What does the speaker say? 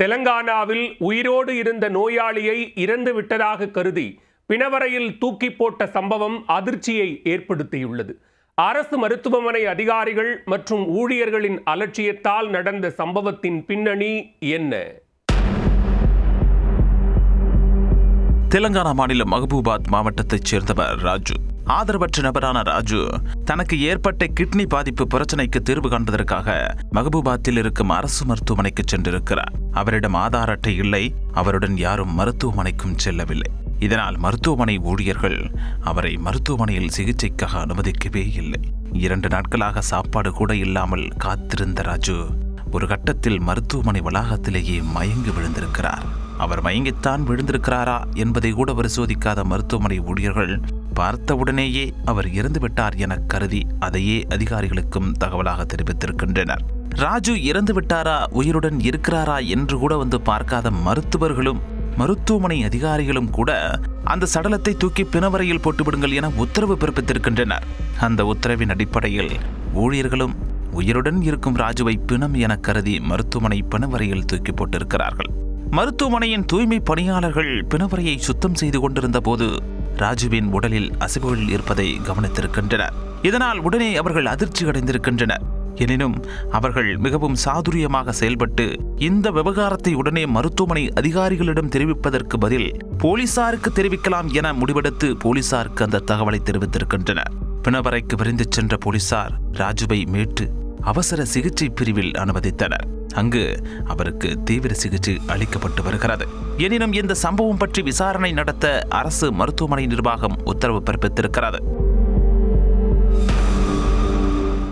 தெலங்கானாவில் உயிரோடு இருந்த நோயாளியை இறந்து விட்டதாக கருதி பிணவரையில் தூக்கி போட்ட சம்பவம் அதிர்ச்சியை ஏற்படுத்தியுள்ளது. அரசு மருத்துவமனை அதிகாரிகள் மற்றும் ஊழியர்களின் அலட்சியத்தால் நடந்த சம்பவத்தின் பின்னணி என்ன? தெலங்கானா மாநிலம் மஹபூபாத் மாவட்டத்தைச் சேர்ந்தவர் ராஜு. ஆதரவற்ற நபரான ராஜு தனக்கு ஏற்பட்ட கிட்னி பாதிப்பு பிரச்சனைக்கு தீர்வு காண்பதற்காக மஹபூபாத்தில் இருக்கும் அரசு மருத்துவமனைக்கு சென்றிருக்கிறார். அவரிடம் ஆதார் அட்டை இல்லை, அவருடன் யாரும் மருத்துவமனைக்கும் செல்லவில்லை. இதனால் மருத்துவமனை ஊழியர்கள் அவரை மருத்துவமனையில் சிகிச்சைக்காக அனுமதிக்கவே இல்லை. 2 நாட்களாக சாப்பாடு கூட இல்லாமல் காத்திருந்த ராஜு ஒரு கட்டத்தில் மருத்துவமனை வளாகத்திலேயே மயங்கி விழுந்திருக்கிறார். அவர் மயங்கித்தான் விழுந்திருக்கிறாரா என்பதை கூட பரிசோதிக்காத மருத்துவமனை ஊழியர்கள் பார்த்தவுடனேயே அவர் இறந்துவிட்டார் என கருதி அதையே அதிகாரிகளுக்கும் தகவலாக தெரிவித்திருக்கின்றனர். ராஜு இறந்து விட்டாரா, உயிருடன் இருக்கிறாரா என்று கூட வந்து பார்க்காத மருத்துவர்களும் மருத்துவமனை அதிகாரிகளும் கூட அந்த சடலத்தை தூக்கி பிணவரையில் போட்டுவிடுங்கள் என உத்தரவு பிறப்பித்திருக்கின்றனர். அந்த உத்தரவின் அடிப்படையில் ஊழியர்களும் உயிருடன் இருக்கும் ராஜுவை பிணம் என கருதி மருத்துவமனை பிணவரையில் தூக்கி போட்டிருக்கிறார்கள். மருத்துவமனையின் தூய்மை பணியாளர்கள் பிணவரையை சுத்தம் செய்து கொண்டிருந்த போது ராஜுவின் உடலில் அசைவுகள் இருப்பதை கவனித்திருக்கின்றனர். இதனால் உடனே அவர்கள் அதிர்ச்சி அடைந்திருக்கின்றனர். எனினும் அவர்கள் மிகவும் சாதுரியமாக செயல்பட்டு இந்த விவகாரத்தை உடனே மருத்துவமனை அதிகாரிகளிடம் தெரிவிப்பதற்கு பதில் போலீசாருக்கு தெரிவிக்கலாம் என முடிவெடுத்து போலீசாருக்கு அந்த தகவலை தெரிவித்திருக்கின்றனர். பிணவரைக்கு விரைந்து சென்ற போலீசார் ராஜுவை மீட்டு அவசர சிகிச்சை பிரிவில் அனுமதித்தனர். அங்கு அவருக்கு தீவிர சிகிச்சை அளிக்கப்பட்டு வருகிறது. எனினும் இந்த சம்பவம் பற்றி விசாரணை நடத்த அரசு மருத்துவமனை நிர்வாகம் உத்தரவு பிறப்பித்திருக்கிறது.